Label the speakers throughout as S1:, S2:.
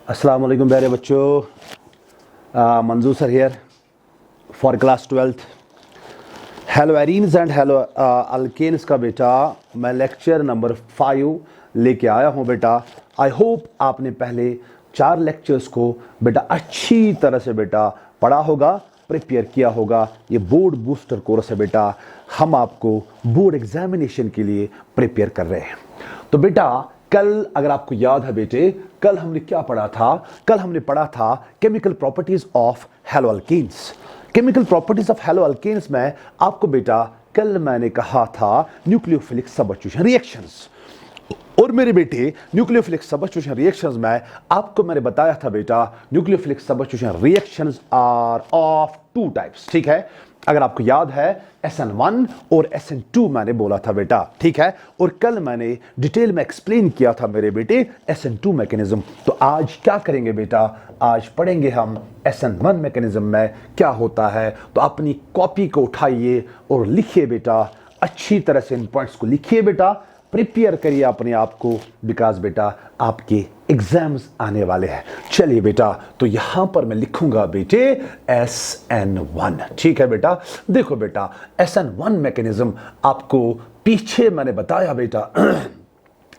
S1: अस्सलाम वालेकुम प्यारे बच्चों, Manzoor sir here for class 12th। Haloarenes and haloalkanes का बेटा मैं लेक्चर नंबर 5 लेके आया हूँ बेटा। आई होप आपने पहले 4 लेक्चर्स को बेटा अच्छी तरह से बेटा पढ़ा होगा, प्रिपेयर किया होगा। ये बोर्ड बूस्टर कोर्स है बेटा, हम आपको बोर्ड एग्जामिनेशन के लिए प्रिपेयर कर रहे हैं। तो बेटा कल अगर आपको याद है बेटे, कल हमने क्या पढ़ा था? कल हमने पढ़ा था chemical properties of haloalkanes. Chemical properties of haloalkanes में आपको बेटा कल मैंने कहा था न्यूक्लियोफिलिक सबस्टिट्यूशन रिएक्शंस। और मेरे बेटे न्यूक्लियोफिलिक सबस्टिट्यूशन रिएक्शंस में आपको मैंने बताया था बेटा nucleophilic substitution reactions are of 2 types. ठीक है, अगर आपको याद है SN1 और SN2 मैंने बोला था बेटा। ठीक है, और कल मैंने डिटेल में एक्सप्लेन किया था मेरे बेटे SN2 मैकेनिज्म। तो आज क्या करेंगे बेटा, आज पढ़ेंगे हम SN1 मैकेनिज्म में क्या होता है। तो अपनी कॉपी को उठाइए और लिखिए बेटा, अच्छी तरह से इन पॉइंट्स को लिखिए बेटा, प्रिपेयर करिए अपने आप को, बिकॉज बेटा आपके एग्जाम्स आने वाले हैं। चलिए बेटा, तो यहां पर मैं लिखूंगा बेटे SN1। ठीक है बेटा, देखो बेटा SN1 मैकेनिज्म आपको पीछे मैंने बताया बेटा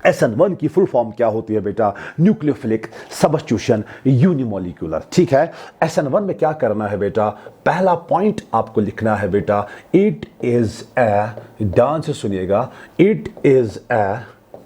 S1: SN1 की फुल फॉर्म क्या होती है बेटा? Nucleophilic substitution unimolecular. ठीक है, SN1 में क्या करना है बेटा? पहला पॉइंट आपको लिखना है बेटा, इट इज ए, ध्यान से सुनिएगा, it is a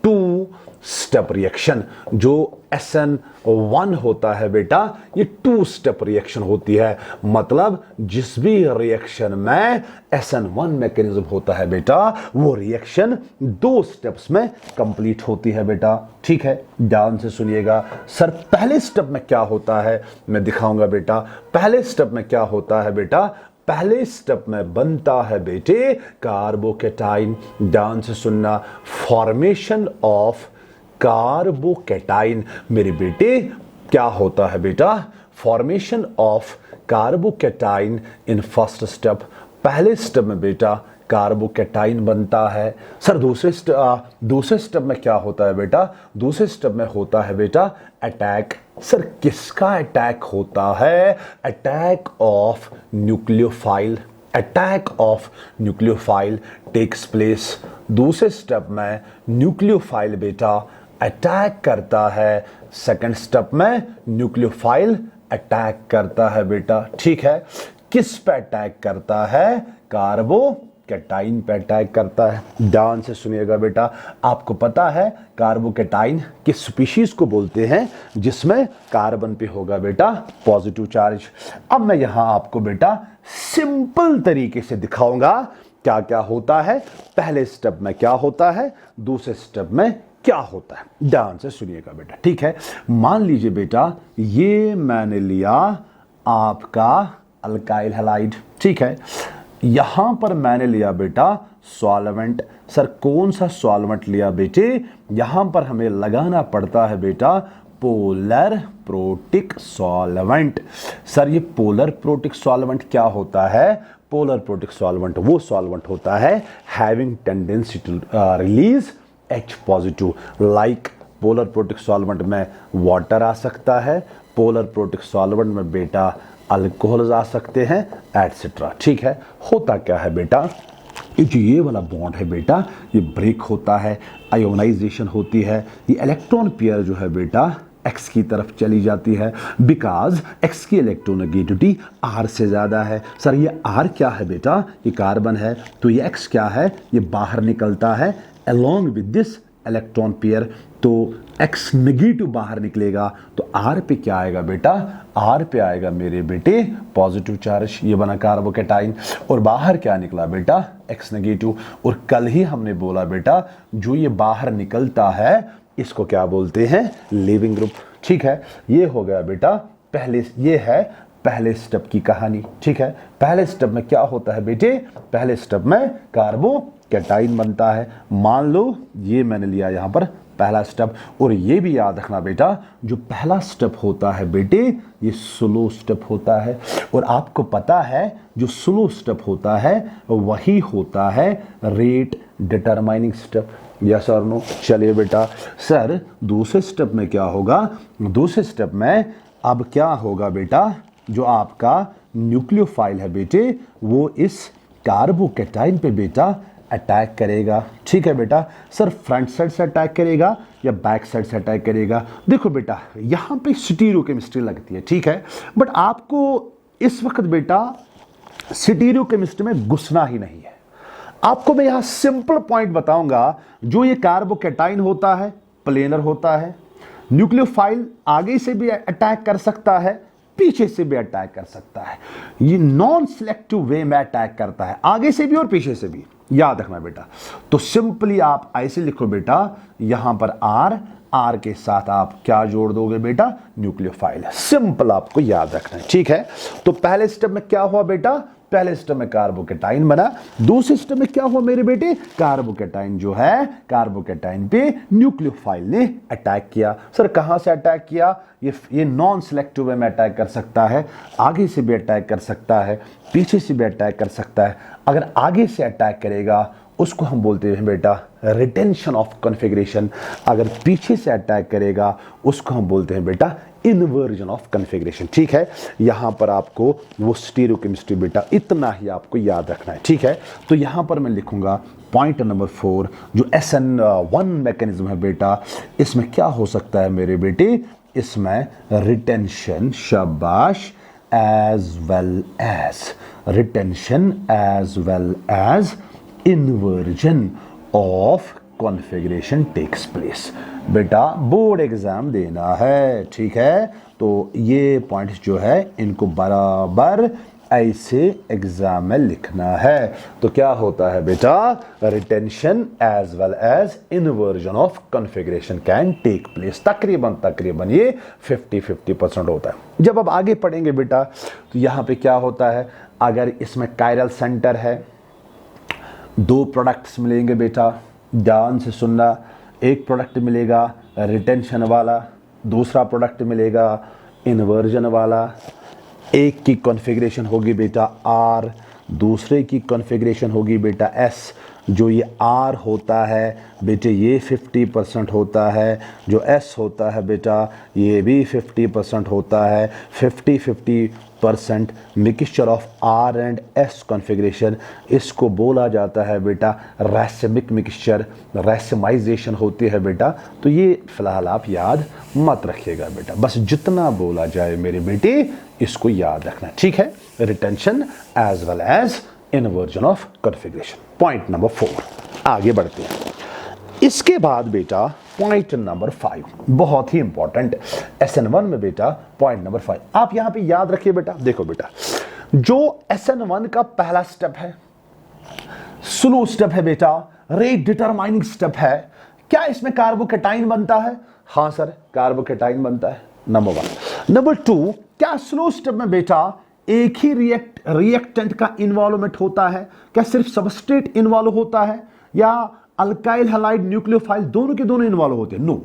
S1: 2 step reaction. जो SN1 होता है बेटा, ये 2 स्टेप रिएक्शन होती है। मतलब जिस भी रिएक्शन में SN1 मैकेनिज्म होता है बेटा, वो रिएक्शन 2 स्टेप्स में कंप्लीट होती है बेटा। ठीक है, ध्यान से सुनिएगा। सर पहले स्टेप में क्या होता है मैं दिखाऊंगा बेटा। पहले स्टेप में क्या होता है बेटा? पहले स्टेप में बनता है बेटे कार्बोकेटाइन। ध्यान से सुनना, फॉर्मेशन ऑफ कार्बोकेटाइन। मेरे बेटे क्या होता है बेटा? Formation of carbocation in first step. पहले स्टेप में बेटा कार्बोकेटाइन बनता है। सर दूसरे स्टेप में क्या होता है बेटा? दूसरे स्टेप में होता है बेटा अटैक। सर किसका अटैक होता है? Attack of nucleophile. Attack of nucleophile takes place. दूसरे स्टेप में न्यूक्लियोफाइल बेटा अटैक करता है। सेकंड स्टेप में न्यूक्लियोफाइल अटैक करता है बेटा। ठीक है, किस पे अटैक करता है? कार्बोकेटाइन पे अटैक करता है। ध्यान से सुनिएगा बेटा, आपको पता है कार्बोकेटाइन किस स्पीशीज को बोलते हैं? जिसमें कार्बन पे होगा बेटा पॉजिटिव चार्ज। अब मैं यहां आपको बेटा सिंपल तरीके से दिखाऊंगा क्या क्या होता है। पहले स्टेप में क्या होता है, दूसरे स्टेप में क्या होता है। ध्यान से सुनिएगा बेटा। ठीक है, मान लीजिए बेटा ये मैंने लिया आपका अल्काइल हैलाइड। ठीक है, यहां पर मैंने लिया बेटा सॉल्वेंट। सर कौन सा सॉल्वेंट लिया बेटे? यहां पर हमें लगाना पड़ता है बेटा पोलर प्रोटिक सॉल्वेंट। सर ये पोलर प्रोटिक सॉल्वेंट क्या होता है? पोलर प्रोटिक सॉल्वेंट वो सॉल्वेंट होता है having tendency to release H positive. Like polar protic solvent में वाटर आ सकता है, पोलर प्रोटिक सॉल्वेंट में बेटा अल्कोहल आ सकते हैं, एटसेट्रा। ठीक है, होता क्या है बेटा, ये जो ये वाला बॉन्ड है बेटा ये ब्रेक होता है, आयोनाइजेशन होती है। ये इलेक्ट्रॉन पेयर जो है बेटा X की तरफ चली जाती है, बिकॉज X की इलेक्ट्रोनेगेटिविटी R से ज़्यादा है। सर ये R क्या है बेटा? ये कार्बन है, तो ये X क्या है? ये बाहर निकलता है along with this electron pair. तो X नेगेटिव बाहर निकलेगा, तो R पे क्या आएगा बेटा? R पे आएगा मेरे बेटे पॉजिटिव चार्ज। ये बना कार्बोकेटाइन। और बाहर क्या निकला बेटा? X negative. और कल ही हमने बोला बेटा जो ये बाहर निकलता है इसको क्या बोलते हैं? Leaving group. ठीक है, ये हो गया बेटा पहले, ये है पहले स्टेप की कहानी। ठीक है, पहले स्टेप में क्या होता है बेटे? पहले स्टेप में कार्बोकेटाइन बनता है। मान लो ये मैंने लिया यहां पर पहला स्टेप। और ये भी याद रखना बेटा जो पहला स्टेप होता है बेटे ये स्लो स्टेप होता है। और आपको पता है जो स्लो स्टेप होता है वही होता है रेट डिटरमाइनिंग स्टेप, यस और नो। चलिए बेटा सर दूसरे स्टेप में क्या होगा, दूसरे स्टेप में अब क्या होगा बेटा, जो आपका न्यूक्लियोफाइल है बेटे वो इस कार्बोकैटाइन पे बेटा अटैक करेगा। ठीक है बेटा, सर फ्रंट साइड से अटैक करेगा या बैक साइड से अटैक करेगा। देखो बेटा यहां पे स्टीरियोकेमिस्ट्री लगती है, ठीक है, बट आपको इस वक्त बेटा स्टीरियोकेमिस्ट्री में घुसना ही नहीं है। आपको मैं यहां सिंपल पॉइंट बताऊंगा, जो ये कार्बोकैटाइन होता है प्लेनर होता है, न्यूक्लियोफाइल आगे से भी अटैक कर सकता है, पीछे से भी अटैक कर सकता है। ये नॉन सिलेक्टिव वे में अटैक करता है, आगे से भी और पीछे से भी, याद रखना बेटा। तो सिंपली आप ऐसे लिखो बेटा, यहां पर आर के साथ आप क्या जोड़ दोगे बेटा, न्यूक्लियोफाइल। सिंपल आपको याद रखना है, ठीक है। तो पहले स्टेप में क्या हुआ बेटा, पहले स्टेप में कार्बोकैटाइन बना, दूसरे स्टेप में क्या हुआ मेरे बेटे, कार्बोकैटाइन जो है कार्बोकैटाइन पे न्यूक्लियोफाइल ने अटैक किया। सर कहां से अटैक किया, ये नॉन सिलेक्टिव वे में अटैक कर सकता है, आगे से भी अटैक कर सकता है, पीछे से भी अटैक कर सकता है। अगर आगे से अटैक करेगा उसको हम बोलते हैं बेटा रिटेंशन ऑफ कॉन्फ़िगरेशन, अगर पीछे से अटैक करेगा उसको हम बोलते हैं बेटा इन्वर्जन ऑफ कॉन्फ़िगरेशन। ठीक है, यहां पर आपको वो स्टीरियोकेमिस्ट्री बेटा इतना ही आपको याद रखना है, ठीक है। तो यहां पर मैं लिखूंगा पॉइंट नंबर 4, जो SN1 मैकेनिज्म है बेटा, इसमें क्या हो सकता है मेरे बेटे, इसमें रिटेंशन, शाबाश, as well as retention as well as inversion of configuration takes place। बेटा बोर्ड एग्जाम देना है, ठीक है, तो ये पॉइंट्स जो है इनको बराबर ऐसे एग्जाम में लिखना है। तो क्या होता है बेटा, retention as well as inversion of configuration can take place. तकरीबन ये 50-50% होता है। जब अब आगे पढ़ेंगे बेटा तो यहां पे क्या होता है, अगर इसमें कायरल सेंटर है, 2 प्रोडक्ट्स मिलेंगे बेटा, ध्यान से सुनना, एक प्रोडक्ट मिलेगा रिटेंशन वाला, दूसरा प्रोडक्ट मिलेगा इन्वर्जन वाला। एक की कॉन्फ़िगरेशन होगी बेटा R, दूसरे की कॉन्फ़िगरेशन होगी बेटा S। जो ये R होता है बेटे ये 50% होता है, जो S होता है बेटा ये भी 50% होता है। 50-50% mixture of R and S configuration, इसको बोला जाता है बेटा रैसिमिक मिक्सचर, रैसिमाइजेशन होती है बेटा। तो ये फिलहाल आप याद मत रखिएगा बेटा, बस जितना बोला जाए मेरे बेटे इसको याद रखना, ठीक है। Retention as well as inversion of configuration, point number 4। आगे बढ़ते हैं। इसके बाद बेटा पॉइंट नंबर 5 बहुत ही इंपॉर्टेंट, SN1 में बेटा पॉइंट नंबर 5 आप यहां पे याद रखिए बेटा। देखो बेटा, जो SN1 का पहला स्टेप है स्लो स्टेप है बेटा, रेट डिटरमाइनिंग स्टेप है। क्या इसमें कार्बोकैटाइन बनता है? हां सर कार्बोकैटाइन बनता है, नंबर 1। नंबर 2, क्या स्लो स्टेप में बेटा एक ही रिएक्टेंट का इन्वॉल्वमेंट होता है? क्या सिर्फ सबस्ट्रेट इन्वॉल्व होता है या अल्काइल हैलाइड न्यूक्लियोफाइल दोनों के दोनों इन्वॉल्व होते हैं? नो,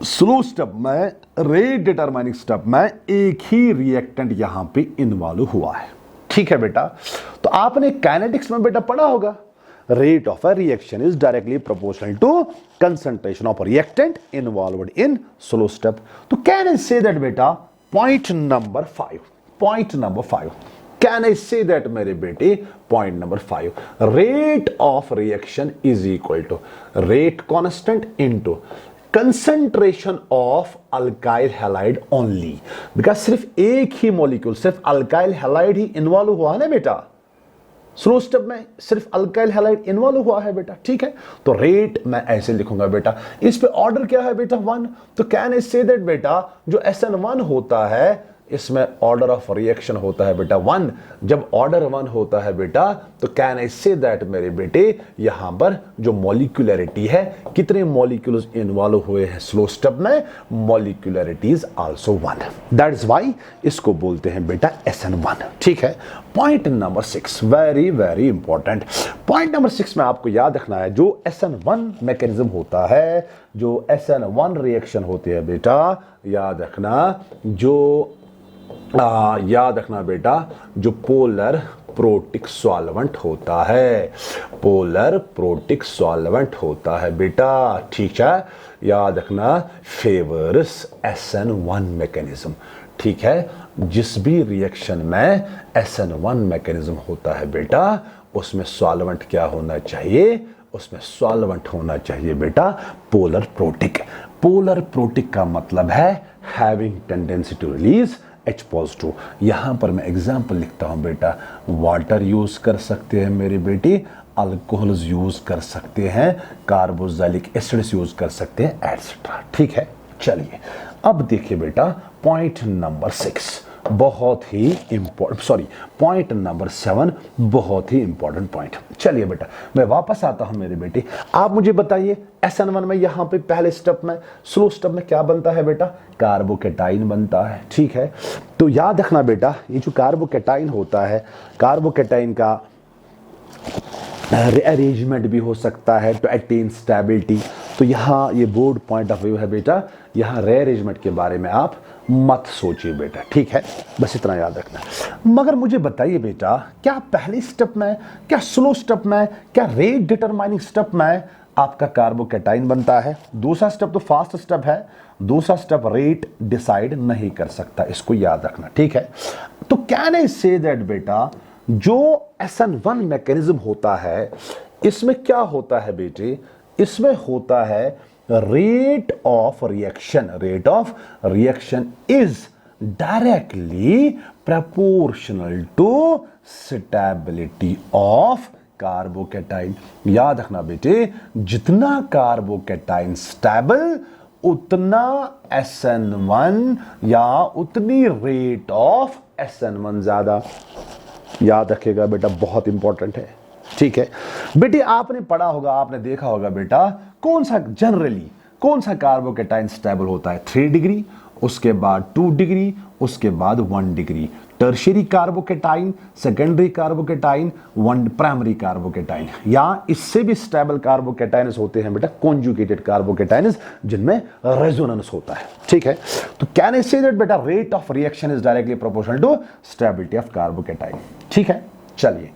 S1: स्लो स्टेप में, रेट डिटरमाइनिंग स्टेप में एक ही रिएक्टेंट यहां पे इन्वॉल्व हुआ है, ठीक है बेटा। तो आपने काइनेटिक्स में बेटा पढ़ा होगा, rate of a reaction is directly proportional to concentration of a reactant involved in slow step। तो can I say that बेटा point number 5, can I say that मेरे बेटे point number 5, rate of reaction is equal to rate constant into concentration of alkyl halide only। Because सिर्फ एक ही molecule, सिर्फ alkyl halide ही involve हुआ है ना बेटा, स्लो स्टेप में सिर्फ अल्काइल हैलाइड इन्वॉल्व हुआ है बेटा, ठीक है। तो रेट मैं ऐसे लिखूंगा बेटा, इस पे ऑर्डर क्या है बेटा 1। तो कैन आई से दैट बेटा जो SN1 होता है इसमें ऑर्डर ऑफ रिएक्शन होता है बेटा 1। जब ऑर्डर 1 होता है बेटा तो कैन आई से दैट मेरे बेटे यहां पर जो मॉलिक्यूलरिटी है, कितने मॉलिक्यूल्स इन्वॉल्व हुए हैं स्लो स्टेप में, molecularity is also 1। That is why इसको बोलते हैं बेटा SN1, ठीक है। Point number 6 very very important. Point number 6 में आपको याद रखना है, जो SN1 मैकेनिज्म होता है, जो SN1 रिएक्शन होती है बेटा, याद रखना, याद रखना बेटा, जो पोलर प्रोटिक सॉल्वेंट होता है, पोलर प्रोटिक सॉल्वेंट होता है बेटा, ठीक है। याद रखना, फेवर्स SN1 मैकेनिज्म, ठीक है। जिस भी रिएक्शन में SN1 मैकेनिज्म होता है बेटा, उसमें सॉल्वेंट क्या होना चाहिए, उसमें सॉल्वेंट होना चाहिए बेटा पोलर प्रोटिक। पोलर प्रोटिक का मतलब है having tendency to release H positive. यहां पर मैं एग्जांपल लिखता हूं बेटा, वाटर यूज कर सकते हैं मेरी बेटी, अल्कोहल्स यूज कर सकते हैं, कार्बोक्सिलिक एसिड्स यूज कर सकते हैं, एटसेट्रा, ठीक है। चलिए अब देखिए बेटा पॉइंट नंबर 6 बहुत ही इंपॉर्टेंट, सॉरी पॉइंट नंबर 7 बहुत ही इंपॉर्टेंट पॉइंट। चलिए बेटा मैं वापस आता हूं मेरे बेटे, आप मुझे बताइए SN1 में यहां पे पहले स्टेप में, स्लो स्टेप में क्या बनता है बेटा, कार्बोकेटाइन बनता है, ठीक है। तो याद रखना बेटा, ये जो कार्बोकेटाइन होता है, कार्बोकेटाइन का रीअरेंजमेंट भी हो सकता है टू अटेन स्टेबिलिटी। तो यहाँ ये बोर्ड पॉइंट ऑफ व्यू है बेटा, यहाँ रीअरेंजमेंट के बारे में आप मत सोचिए बेटा, ठीक है, बस इतना याद रखना। मगर मुझे बताइए बेटा, क्या पहले स्टेप में, क्या स्लो स्टेप में, क्या रेट डिटरमाइनिंग स्टेप में आपका कार्बोकेटाइन बनता है? दूसरा स्टेप तो फास्ट स्टेप है, दूसरा स्टेप रेट डिसाइड नहीं कर सकता, इसको याद रखना, ठीक है। तो कैन आई से दैट बेटा, जो SN1 मैकेनिज्म होता है, इसमें क्या होता है बेटे, इसमें होता है rate of reaction is directly proportional to stability of carbocation. याद रखना बेटे, जितना कार्बोकेटाइन स्टेबल उतना SN1 या उतनी रेट ऑफ SN1 ज्यादा। याद रखिएगा बेटा, बहुत इंपॉर्टेंट है, ठीक है। बेटे आपने पढ़ा होगा, आपने देखा होगा बेटा, कौन सा जनरली कौन सा कार्बोकेटाइन स्टेबल होता है, 3 डिग्री, उसके बाद 2 डिग्री, उसके बाद 1 degree. Tertiary carbocation, secondary carbocation, 1 primary carbocation, या इससे भी स्टेबल कार्बोकेटाइन्स होते हैं बेटा कॉन्जुगेटेड कार्बोकेटाइन्स, जिनमें रेजोनेंस होता है, ठीक है। तो कैन आई से दैट बेटा rate of reaction is directly proportional to stability of carbocation, ठीक है। चलिए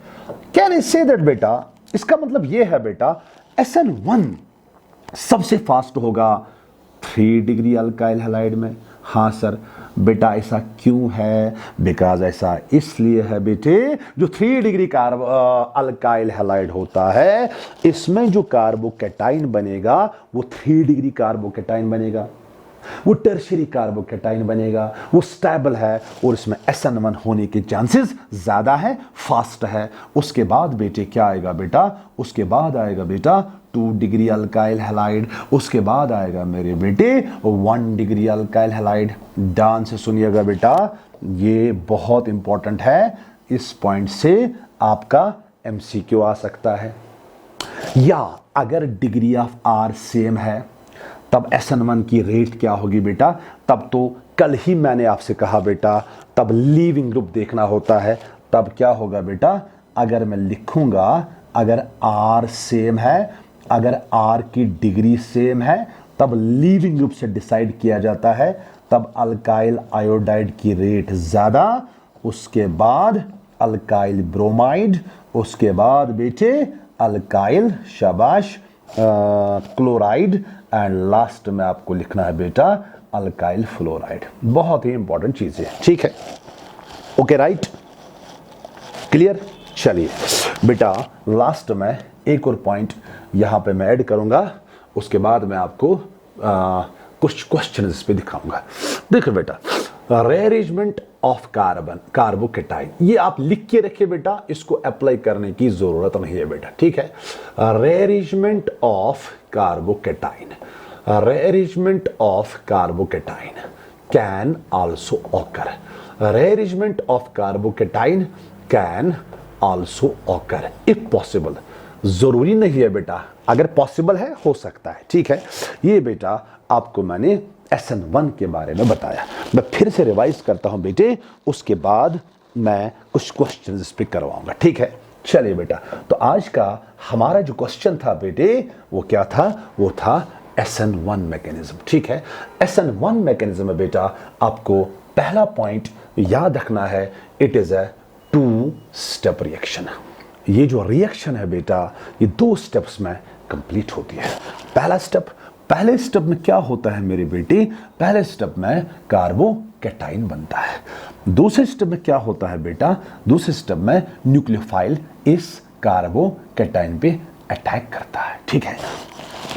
S1: कैन आई से दैट बेटा, इसका मतलब यह है बेटा SN1 सबसे फास्ट होगा 3 डिग्री अल्काइल हैलाइड में। हाँ सर बेटा ऐसा क्यों है, बिकॉज ऐसा इसलिए है बेटे, जो 3 डिग्री अल्काइल हैलाइड होता है, इसमें जो कार्बोकेटाइन बनेगा वो 3 डिग्री कार्बोकेटाइन बनेगा, वो टर्शियरी कार्बोकेटाइन बनेगा, वो स्टेबल है और इसमें SN1 होने के चांसेस ज्यादा है, फास्ट है। उसके बाद बेटे क्या आएगा बेटा, उसके बाद आएगा बेटा 2 डिग्री अल्काइल हैलाइड, उसके बाद आएगा मेरे बेटे 1 डिग्री अल्काइल हैलाइड। ध्यान से सुनिएगा बेटा, ये बहुत इंपॉर्टेंट है, इस पॉइंट से आपका MCQ आ सकता है। या अगर डिग्री ऑफ R सेम है तब SN1 की रेट क्या होगी बेटा, तब तो कल ही मैंने आपसे कहा बेटा, तब लीविंग ग्रुप देखना होता है। तब क्या होगा बेटा, अगर मैं लिखूंगा, अगर R सेम है, अगर R की डिग्री सेम है, तब लीविंग ग्रुप से डिसाइड किया जाता है, तब अल्काइल आयोडाइड की रेट ज्यादा, उसके बाद अल्काइल ब्रोमाइड, उसके बाद बेटे अल्काइल शाबाश क्लोराइड, एंड लास्ट में आपको लिखना है बेटा अल्काइल फ्लोराइड। बहुत ही इंपॉर्टेंट चीज है, ठीक है, ओके राइट, क्लियर। चलिए बेटा लास्ट में एक और पॉइंट यहां पे मैं ऐड करूंगा, उसके बाद मैं आपको कुछ क्वेश्चन इस पे दिखाऊंगा। देखो बेटा, रीअरेंजमेंट ऑफ कार्बोकेटाइन, ये आप लिख के रखिए बेटा, इसको अप्लाई करने की जरूरत नहीं है बेटा, ठीक है। Rearrangement of carbocation, rearrangement of carbocation can also occur, rearrangement of carbocation can also occur if possible. जरूरी नहीं है बेटा, अगर पॉसिबल है हो सकता है, ठीक है। ये बेटा आपको मैंने SN1 के बारे में बताया, मैं फिर से रिवाइज करता हूं बेटे, उसके बाद मैं कुछ क्वेश्चन इस पे करवाऊंगा, ठीक है। चलिए बेटा, तो आज का हमारा जो क्वेश्चन था बेटे वो क्या था, वो था SN1 मैकेनिज्म, ठीक है। SN1 मैकेनिज्म में बेटा आपको पहला पॉइंट याद रखना है, it is a two step reaction. ये जो रिएक्शन है बेटा, ये 2 स्टेप्स में कंप्लीट होती है। पहले स्टेप में क्या होता है मेरे बेटे? पहले स्टेप में कार्बोकैटाइन बनता है। दूसरे स्टेप में क्या होता है बेटा? दूसरे स्टेप में न्यूक्लियोफाइल इस कार्बोकैटाइन पे अटैक करता है, ठीक है।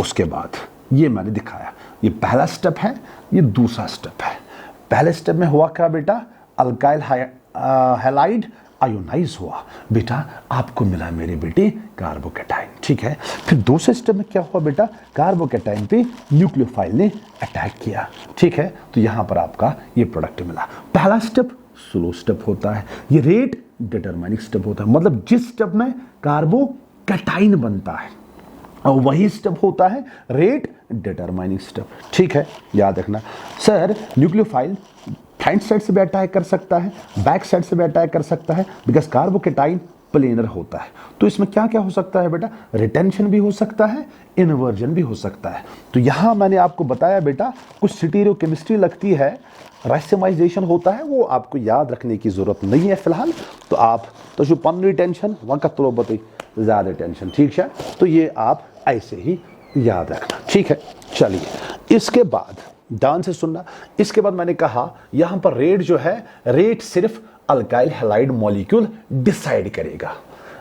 S1: उसके बाद ये मैंने दिखाया, ये पहला स्टेप है, ये दूसरा स्टेप है। पहले स्टेप में हुआ क्या बेटा? अल्काइल हैलाइड आयोनाइज हुआ बेटा, आपको मिला मेरे बेटे कार्बोकैटाइन, ठीक है। फिर दूसरे स्टेप में क्या हुआ बेटा? कार्बोकैटाइन पे न्यूक्लियोफाइल ने अटैक किया, ठीक है। तो यहां पर आपका ये प्रोडक्ट मिला। पहला स्टेप स्लो स्टेप होता है, ये रेट डिटरमाइनिंग स्टेप होता है, मतलब जिस स्टेप में कार्बोकैटाइन बनता है और वही स्टेप होता है रेट डिटरमाइनिंग स्टेप, ठीक है। याद रखना सर, न्यूक्लियोफाइल फ्रंट साइड से भी अटैक कर सकता है, बैक साइड से भी अटैक कर सकता है, बिकॉज कार्बोकैटाइन प्लेनर होता है। तो इसमें क्या क्या हो सकता है बेटा? रिटेंशन भी हो सकता है, इन्वर्जन भी हो सकता है। तो यहां मैंने आपको बताया बेटा, कुछ स्टीरियोकेमिस्ट्री लगती है, राइसोमाइजेशन होता है, वो आपको याद रखने की जरूरत नहीं है फिलहाल। तो आप तो जो पन रिटेंशन वहां तो बता ज्यादा टेंशन, ठीक है। तो ये आप ऐसे ही याद रखना, ठीक है। चलिए इसके बाद ध्यान से सुनना। इसके बाद मैंने कहा यहां पर रेट जो है, रेट सिर्फ अल्काइल हैलाइड मॉलिक्यूल डिसाइड करेगा।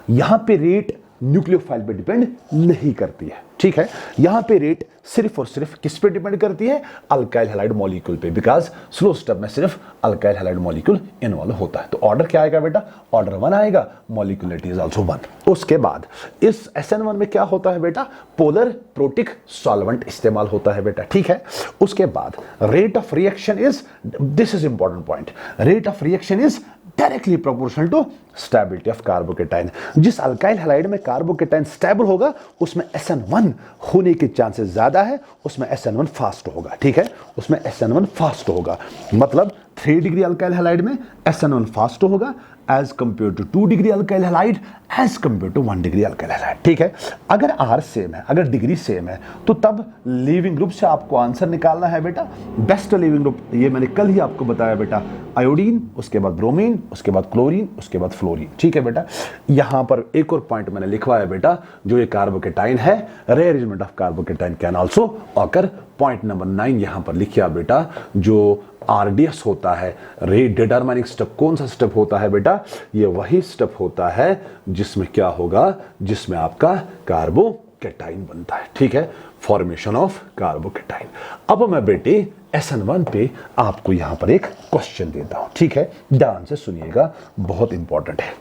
S1: यहां पे रेट न्यूक्लियोफाइल पे डिपेंड नहीं करती है, ठीक है। यहां पे रेट सिर्फ और सिर्फ किस पे डिपेंड करती है? अल्काइल हैलाइड मॉलिक्यूल पे, बिकॉज स्लो स्टेप में सिर्फ अल्काइल हैलाइड मॉलिक्यूल इन्वॉल्व होता है। तो ऑर्डर क्या आएगा बेटा? ऑर्डर 1 आएगा, मॉलिक्यूलरिटी इज आल्सो 1। उसके बाद इस SN1 में क्या होता है बेटा? पोलर प्रोटिक सॉल्वेंट इस्तेमाल होता है बेटा, ठीक है। उसके बाद rate of reaction is, this is important point, rate of reaction is directly proportional to stability of carbocation. जिस अल्काइल हैलाइड में कार्बोकैटाइन स्टेबल होगा उसमें SN1 होने के चांसेस ज्यादा है, उसमें SN1 फास्ट होगा, ठीक है। उसमें SN1 फास्ट होगा, मतलब 3 डिग्री अल्काइल हैलाइड में SN1 फास्ट होगा as compare to 2 degree alkyl halide as compare to 1 degree alkyl halide, ठीक है। अगर R सेम है, अगर डिग्री सेम है, तो तब लीविंग ग्रुप से आपको आंसर निकालना है बेटा। बेस्ट लीविंग ग्रुप ये मैंने कल ही आपको बताया बेटा, आयोडीन, उसके बाद ब्रोमीन, उसके बाद क्लोरीन, उसके बाद फ्लोरीन, ठीक है बेटा। यहां पर एक और पॉइंट मैंने लिखवाया बेटा, जो ये कार्बोकैटाइन है, rearrangement of carbocation can also occur. Point number 9 यहां पर लिखिया बेटा, जो RDS होता है, रेट डिटरमाइनिंग स्टेप, कौन सा स्टेप होता है बेटा? ये वही स्टेप होता है जिसमें क्या होगा? जिसमें आपका कार्बोकैटाइन बनता है, ठीक है, फॉर्मेशन ऑफ कार्बोकैटाइन। अब मैं बेटे SN1 पे आपको यहां पर एक क्वेश्चन देता हूं, ठीक है। ध्यान से सुनिएगा, बहुत इंपॉर्टेंट है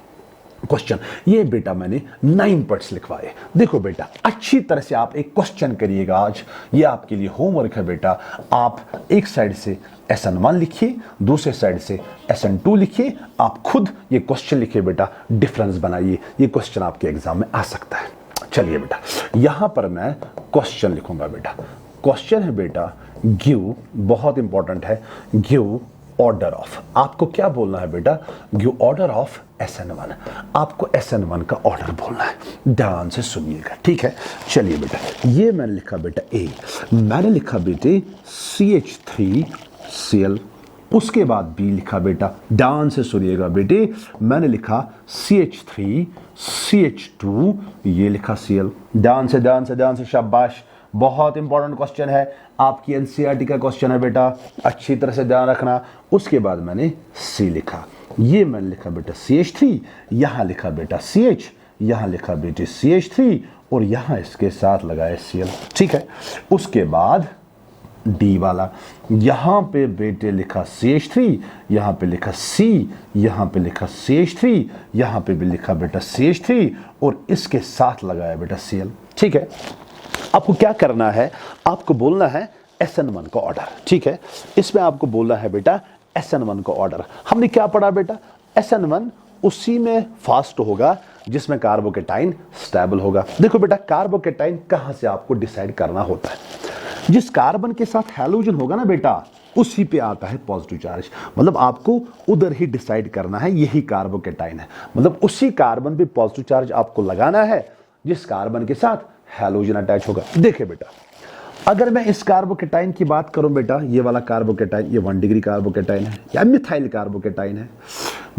S1: क्वेश्चन। ये बेटा मैंने 9 पार्ट्स लिखवाए। देखो बेटा, अच्छी तरह से आप एक क्वेश्चन करिएगा आज, ये आपके लिए होमवर्क है बेटा। आप एक साइड से SN1 लिखिए, दूसरे साइड से SN2 लिखिए, आप खुद ये क्वेश्चन लिखिए बेटा, डिफरेंस बनाइए। ये क्वेश्चन आपके एग्जाम में आ सकता है। चलिए बेटा, यहां पर मैं क्वेश्चन लिखूंगा बेटा। क्वेश्चन है बेटा गिव, बहुत इंपॉर्टेंट है, गिव ऑर्डर ऑफ। आपको क्या बोलना है बेटा? Give order of SN1। आपको SN1 का ऑर्डर बोलना है, ध्यान से सुनिएगा, ठीक है। चलिए बेटा, ये मैंने लिखा बेटा A, मैंने लिखा बेटे CH3Cl, उसके बाद B लिखा बेटा, ध्यान से सुनिएगा बेटे, मैंने लिखा CH3 CH2, ये लिखा Cl। ध्यान से शाबाश, बहुत इंपॉर्टेंट क्वेश्चन है, आपकी NCERT का क्वेश्चन है बेटा, अच्छी तरह से ध्यान रखना। उसके बाद मैंने C लिखा, ये मैंने लिखा बेटा CH3, यहां लिखा बेटा CH, यहां लिखा बेटे CH3 और यहां इसके साथ लगाया Cl, ठीक है। उसके बाद D वाला, यहां पे बेटे लिखा CH3, यहां पे लिखा C, यहां पे लिखा CH3, यहां पे भी लिखा बेटा CH3 और इसके साथ लगाया बेटा Cl, ठीक है। आपको क्या करना है? आपको बोलना है SN1 का ऑर्डर, ठीक है। इसमें आपको बोलना है बेटा SN1 का ऑर्डर। हमने क्या पढ़ा बेटा? SN1 उसी में फास्ट होगा जिसमें कार्बोकैटाइन स्टेबल होगा। देखो बेटा, कार्बोकैटाइन कहां से आपको डिसाइड करना होता है? जिस कार्बन के साथ हैलोजन होगा ना बेटा, उसी पे आता है पॉजिटिव चार्ज, मतलब आपको उधर ही डिसाइड करना है, यही कार्बोकैटाइन है, मतलब उसी कार्बन पे पॉजिटिव चार्ज आपको लगाना है जिस कार्बन के साथ हैलोजन अटैच होगा। देखिए बेटा, अगर मैं इस कार्बोकैटाइन की बात करूं बेटा, ये वाला कार्बोकैटाइन, ये 1 डिग्री कार्बोकैटाइन है या मिथाइल कार्बोकैटाइन है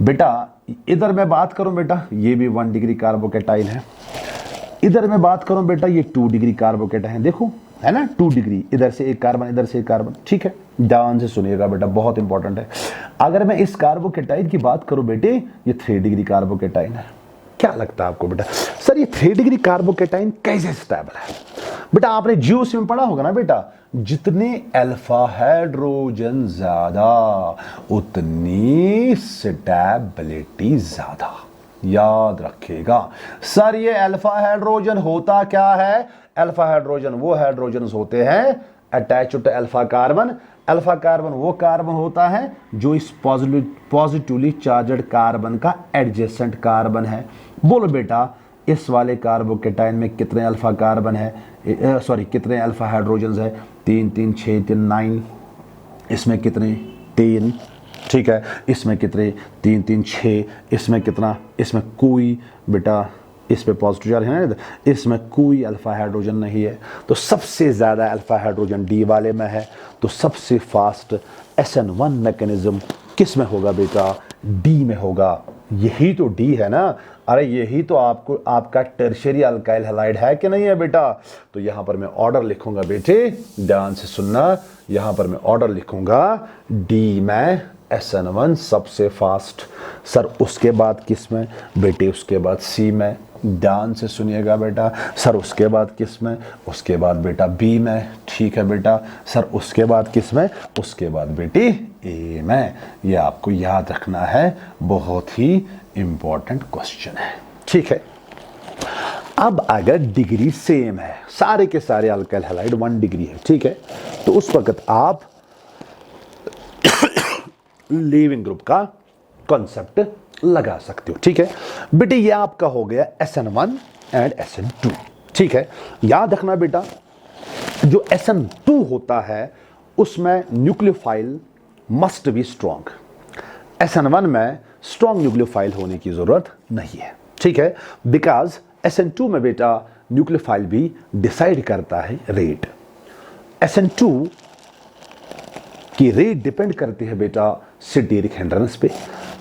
S1: बेटा। इधर मैं बात करूं बेटा, ये भी 1 डिग्री कार्बोकेटाइल है। इधर मैं बात करूं बेटा, ये 2 डिग्री कार्बोकेटाइल है। देखो है ना, 2 डिग्री, इधर से एक कार्बन, इधर से एक कार्बन। ठीक है, ध्यान से सुनिएगा बेटा, बहुत इंपॉर्टेंट है। अगर मैं इस कार्बोकेटाइल की बात करूं बेटे, ये 3 डिग्री कार्बोकेटाइल है। क्या लगता है आपको बेटा, सर ये 3 डिग्री कार्बोकेटाइन कैसे स्टेबल है? बेटा आपने जीओसी में पढ़ा होगा ना बेटा, जितने अल्फा हाइड्रोजन ज्यादा उतनी स्टेबिलिटी ज्यादा। याद रखिएगा सर, ये अल्फा हाइड्रोजन होता क्या है? अल्फा हाइड्रोजन वो हाइड्रोजन होते हैं attach to alpha carbon. Alpha carbon वो कार्बन होता है जो इस पॉजिटिवली चार्जड कार्बन का एडजेसेंट कार्बन है। बोलो बेटा, इस वाले कार्बोकेटाइन में कितने अल्फा कार्बन है, कितने अल्फा हाइड्रोजन है? 3 3 6 3 9। इसमें कितने? 3। ठीक है, इसमें कितने? 3 3 6। इसमें कितना? इसमें कोई बेटा, इस पे पॉजिटिव चार्ज है ना, इसमें कोई अल्फा हाइड्रोजन नहीं है। तो सबसे ज़्यादा अल्फा हाइड्रोजन डी वाले में है। तो सबसे फास्ट SN1 मैकेनिज्म किस में होगा बेटा? डी में होगा। यही तो डी है ना, अरे यही तो आपको आपका टर्शियरी अल्काइल हैलाइड है कि नहीं है बेटा? तो यहां पर मैं ऑर्डर लिखूंगा बेटे, ध्यान से सुनना, यहां पर मैं ऑर्डर लिखूंगा डी में SN1 सबसे फास्ट। सर उसके बाद किस में बेटे? उसके बाद सी में। ध्यान से सुनिएगा बेटा, सर उसके बाद किस में? उसके बाद बेटा बी में। ठीक है बेटा, सर उसके बाद किस में? उसके बाद बेटी ए में। ये आपको याद रखना है, बहुत ही इंपॉर्टेंट क्वेश्चन है। ठीक है, अब अगर डिग्री सेम है, सारे के सारे अल्काइल हैलाइड 1 डिग्री है, ठीक है, तो उस वक्त आप लीविंग ग्रुप का कॉन्सेप्ट लगा सकते हो। ठीक है बेटे, ये आपका हो गया SN1 एंड SN2। ठीक है, याद रखना बेटा, जो SN2 होता है उसमें nucleophile must be strong. SN1 में स्ट्रॉन्ग न्यूक्लियोफाइल होने की जरूरत नहीं है। ठीक है, बिकॉज SN2 में बेटा न्यूक्लियोफाइल भी डिसाइड करता है रेट। SN2 की रेट डिपेंड करती है बेटा स्टीरिक हिंड्रेंस पे।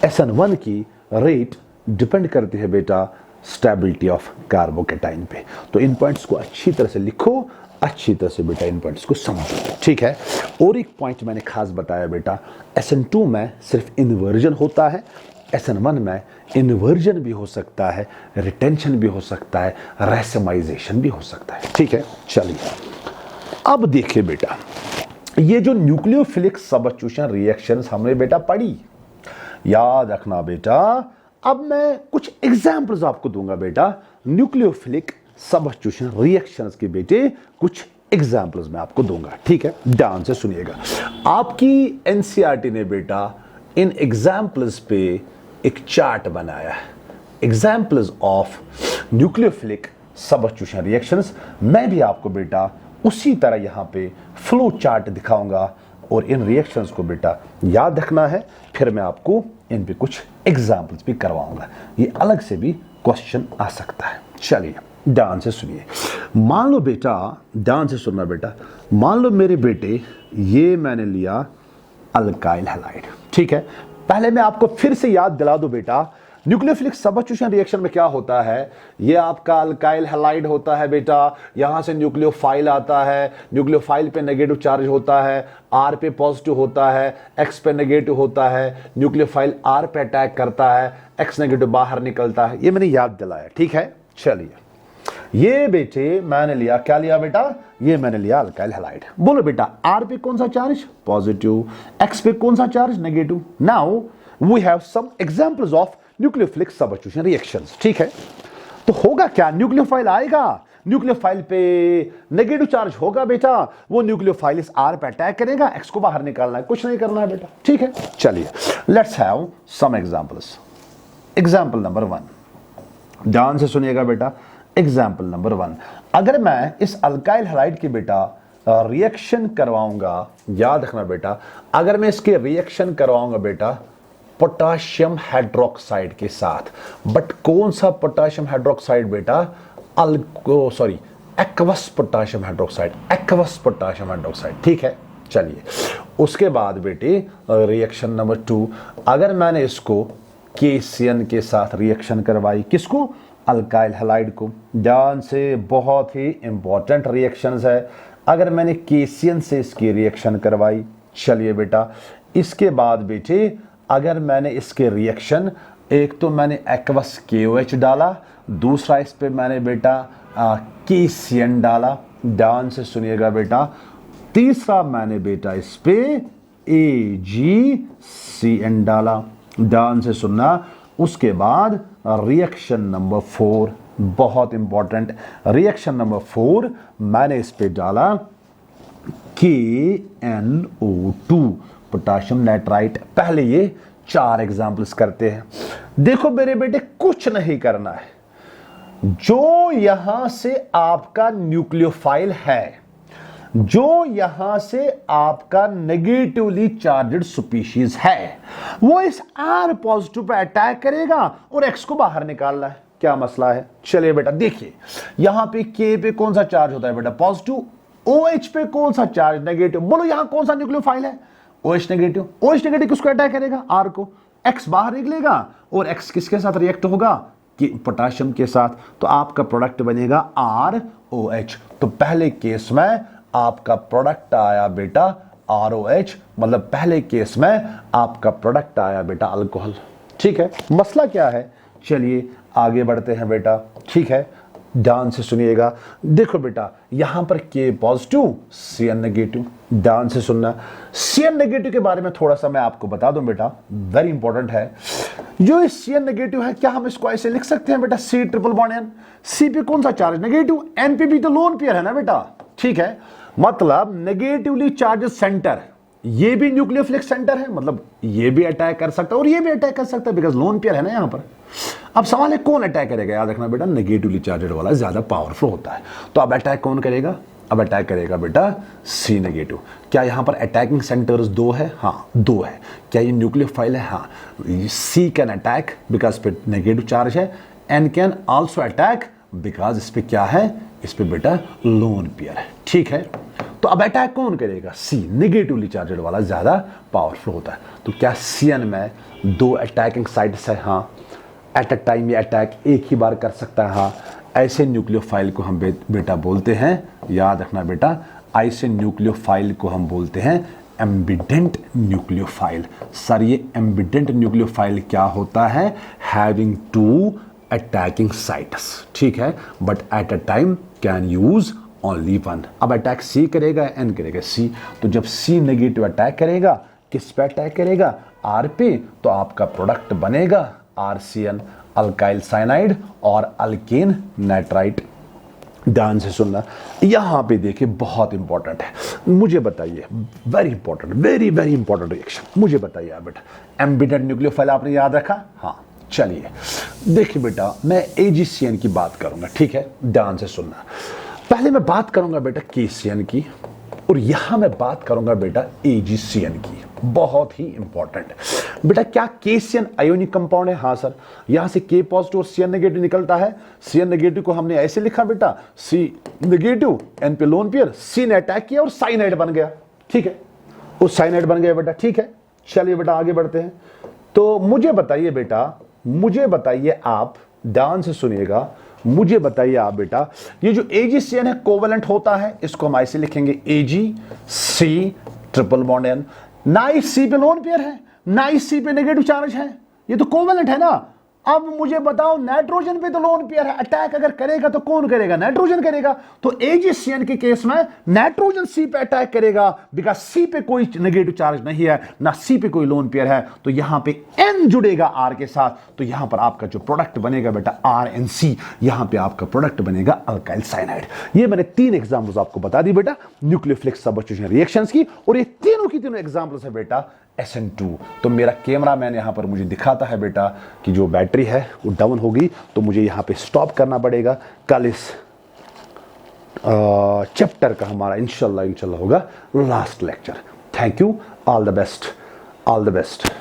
S1: SN1 की रेट डिपेंड करती है बेटा स्टेबिलिटी ऑफ कार्बोकेटाइन पे। तो इन पॉइंट्स को अच्छी तरह से लिखो, अच्छी तरह से बेटा इन पॉइंट्स को समझो। ठीक है, और एक पॉइंट मैंने खास बताया बेटा, SN2 में सिर्फ इन्वर्जन होता है, SN1 में इन्वर्जन भी हो सकता है, रिटेंशन भी हो सकता है, रेसमाइजेशन भी हो सकता है। ठीक है, चलिए अब देखिए बेटा, ये जो न्यूक्लियोफिलिक सबस्टिट्यूशन रिएक्शंस हमने बेटा पढ़ी, याद रखना बेटा, अब मैं कुछ एग्जांपल्स आपको दूंगा बेटा न्यूक्लियोफिलिक सबस्टिट्यूशन रिएक्शंस के बेटे कुछ एग्जांपल्स मैं आपको दूंगा। ठीक है, ध्यान से सुनिएगा। आपकी एनसीईआरटी ने बेटा इन एग्जांपल्स पे एक चार्ट बनाया है, examples of nucleophilic substitution reactions. मैं भी आपको बेटा उसी तरह यहां पे फ्लो चार्ट दिखाऊंगा और इन रिएक्शंस को बेटा याद रखना है, फिर मैं आपको इन पे कुछ एग्जांपल्स भी करवाऊंगा। ये अलग से भी क्वेश्चन आ सकता है। चलिए ध्यान से सुनिए, मान लो बेटा, ध्यान से सुनना बेटा, मान लो मेरे बेटे ये मैंने लिया अल्काइल हैलाइड। ठीक है, पहले मैं आपको फिर से याद दिला दूं बेटा, न्यूक्लियोफिलिक सबस्टिट्यूशन रिएक्शन में क्या होता है, ये आपका अल्काइल हैलाइड होता है बेटा, यहां से न्यूक्लियोफाइल आता है, न्यूक्लियोफाइल पे नेगेटिव चार्ज होता है, आर पे पॉजिटिव होता है, एक्स पे नेगेटिव होता है, न्यूक्लियोफाइल आर पे अटैक करता है, एक्स नेगेटिव बाहर निकलता है। ये मैंने याद दिलाया। ठीक है, चलिए ये बेटे मैंने लिया, क्या लिया बेटा, ये मैंने लिया अल्काइल हैलाइड। बोलो बेटा आर पे कौन सा चार्ज? पॉजिटिव। एक्स पे कौन सा charge? Negative. Now we have some examples of nucleophilic substitution reactions. ठीक है, तो होगा क्या, न्यूक्लियोफाइल आएगा, न्यूक्लियोफाइल पे नेगेटिव चार्ज होगा बेटा, वो न्यूक्लियोफाइल इस आर पे अटैक करेगा, एक्स को बाहर निकालना है, कुछ नहीं करना है बेटा। ठीक है, चलिए let's have some examples. Example number 1, ध्यान से सुनिएगा बेटा, एग्जांपल नंबर 1, अगर मैं इस अल्काइल हैलाइड की बेटा रिएक्शन करवाऊंगा, याद रखना बेटा, अगर मैं इसके रिएक्शन करवाऊंगा बेटा पोटाशियम हाइड्रोक्साइड के साथ, बट कौन सा पोटाशियम हाइड्रोक्साइड बेटा, aqueous potassium hydroxide, aqueous potassium hydroxide. ठीक है, चलिए उसके बाद बेटे रिएक्शन नंबर 2, अगर मैंने इसको KCN के साथ रिएक्शन करवाई। किसको? अल्काइल हैलाइड को। ध्यान से, बहुत ही इंपॉर्टेंट रिएक्शंस है। अगर मैंने KCN से इसकी रिएक्शन करवाई, चलिए बेटा, इसके बाद बेटे अगर मैंने इसके रिएक्शन, एक तो मैंने एक्वस KOH डाला, दूसरा इस पे मैंने बेटा KCN डाला, ध्यान से सुनिएगा बेटा, तीसरा मैंने बेटा इस पे AgCN डाला, ध्यान से सुनना। उसके बाद रिएक्शन नंबर 4, बहुत इंपॉर्टेंट, रिएक्शन नंबर 4 मैंने इस पे डाला KNO2, पोटाशियम नाइट्राइट। पहले ये 4 एग्जाम्पल्स करते हैं। देखो मेरे बेटे, कुछ नहीं करना है, जो यहां से आपका न्यूक्लियोफाइल है, जो यहां से आपका नेगेटिवली चार्जड स्पीशीज है, वो इस R पॉजिटिव पे अटैक करेगा और X को बाहर निकालना है। क्या मसला है? चलिए बेटा देखिए, यहां पे K पे कौन सा चार्ज होता है बेटा? पॉजिटिव। OH पे कौन सा चार्ज? नेगेटिव। बोलो यहां कौन सा न्यूक्लियोफाइल है? OH negative. OH नेगेटिव किसको अटैक करेगा? R को। X बाहर निकलेगा और X किसके साथ रिएक्ट होगा? कि पोटाशियम के साथ। तो आपका प्रोडक्ट बनेगा ROH। तो पहले केस में आपका प्रोडक्ट आया बेटा ROH, मतलब पहले केस में आपका प्रोडक्ट आया बेटा अल्कोहल। ठीक है, मसला क्या है? चलिए आगे बढ़ते हैं बेटा। ठीक है, ध्यान से सुनिएगा। देखो बेटा, यहां पर K पॉजिटिव, CN नेगेटिव। ध्यान से सुनना। CN नेगेटिव के बारे में थोड़ा सा मैं आपको बता दूं बेटा, वेरी इंपॉर्टेंट है। जो इस CN नेगेटिव है, क्या हम इसको ऐसे लिख सकते हैं बेटा? C triple bond N। C पे कौन सा चार्ज? नेगेटिव। N पे भी तो लोन पेयर है ना बेटा। ठीक है, मतलब नेगेटिवली चार्ज सेंटर, ये भी न्यूक्लियोफिलिक सेंटर है, मतलब ये भी अटैक कर सकता है और ये भी अटैक कर सकता है, बिकॉज लोन पेयर है ना यहां पर। अब सवाल है कौन अटैक करेगा? याद रखना बेटा, नेगेटिवली चार्जेड वाला ज्यादा पावरफुल होता है। तो अब अटैक कौन करेगा? अब अटैक करेगा बेटा C नेगेटिव। क्या यहां पर अटैकिंग सेंटर्स 2 है? हाँ 2 है। क्या ये न्यूक्लियोफाइल है? हाँ। C कैन अटैक बिकॉज पे नेगेटिव चार्ज है। N can also attack because इस पे क्या है? इस पे बेटा लोन पेयर है। ठीक है, तो अब अटैक कौन करेगा? C, नेगेटिवली चार्जेड वाला ज्यादा पावरफुल होता है। तो क्या CN में 2 अटैकिंग साइट्स है? हाँ। एट अ टाइम ये अटैक एक ही बार कर सकता है? हाँ। ऐसे न्यूक्लियोफाइल को हम बेटा बोलते हैं, याद रखना बेटा, ऐसे न्यूक्लियोफाइल को हम बोलते हैं एम्बिडेंट न्यूक्लियोफाइल। सर ये एम्बिडेंट न्यूक्लियोफाइल क्या होता है? Having 2 attacking sites. ठीक है, but at a time can use only 1। अब अटैक C करेगा, N करेगा C। तो जब C नेगेटिव अटैक करेगा, किस पे अटैक करेगा? R पे। तो आपका प्रोडक्ट बनेगा RCN, अल्काइल साइनाइड और अल्केन नाइट्राइट। ध्यान से सुनना, यहां पे देखिए बहुत इंपॉर्टेंट है। मुझे बताइए, very important, very very important reaction. मुझे बताइए आप बेटा, एम्बिडेंट न्यूक्लियोफाइल आपने याद रखा? हाँ। चलिए देखिए बेटा, मैं AgCN की बात करूंगा। ठीक है, ध्यान से सुनना। पहले मैं बात करूंगा बेटा KCN की, और यहां मैं बात करूंगा बेटा AgCN की। बहुत ही इंपॉर्टेंट बेटा, क्या KCN आयोनिक कंपाउंड है? हाँ सर। यहां से K पॉजिटिव और CN नेगेटिव निकलता है। CN नेगेटिव को हमने ऐसे लिखा बेटा, C नेगेटिव, N पे लोन पेयर, C ने अटैक किया और साइनाइड बन गया। ठीक है, वो साइनाइड बन गया बेटा। ठीक है, चलिए बेटा आगे बढ़ते हैं। तो मुझे बताइए बेटा, मुझे बताइए आप, ध्यान से सुनिएगा, मुझे बताइए आप बेटा, ये जो AgCN है कोवेलेंट होता है, इसको हम ऐसे लिखेंगे AgC ट्रिपल बॉन्ड N। ना इस C पे लोन पेयर है, ना इस C पे नेगेटिव चार्ज है, ये तो कोवेलेंट है ना। अब मुझे बताओ, नाइट्रोजन पे तो लोन पेयर है, अटैक अगर करेगा तो कौन करेगा? नाइट्रोजन करेगा। तो AgCN के केस में नाइट्रोजन C पे अटैक करेगा, बिकॉज C पे कोई नेगेटिव चार्ज नहीं है, ना C पे कोई लोन पेयर है। तो यहां पे N जुड़ेगा R के साथ, तो यहां पर आपका जो प्रोडक्ट बनेगा बेटा RNC, यहां पे आपका प्रोडक्ट बनेगा अल्काइल साइनाइड। ये मैंने 3 एग्जाम्पल्स आपको बता दी बेटा न्यूक्लियोफिलिक सबस्टिट्यूशन रिएक्शंस की, और ये तीनों की तीनों एग्जाम्पल्स है बेटा SN2। तो मेरा कैमरा मैन यहां पर मुझे दिखाता है बेटा कि जो बैटरी है वो डाउन होगी, तो मुझे यहां पे स्टॉप करना पड़ेगा। कल इस चैप्टर का हमारा इंशाल्लाह होगा last lecture. Thank you, all the best, all the best.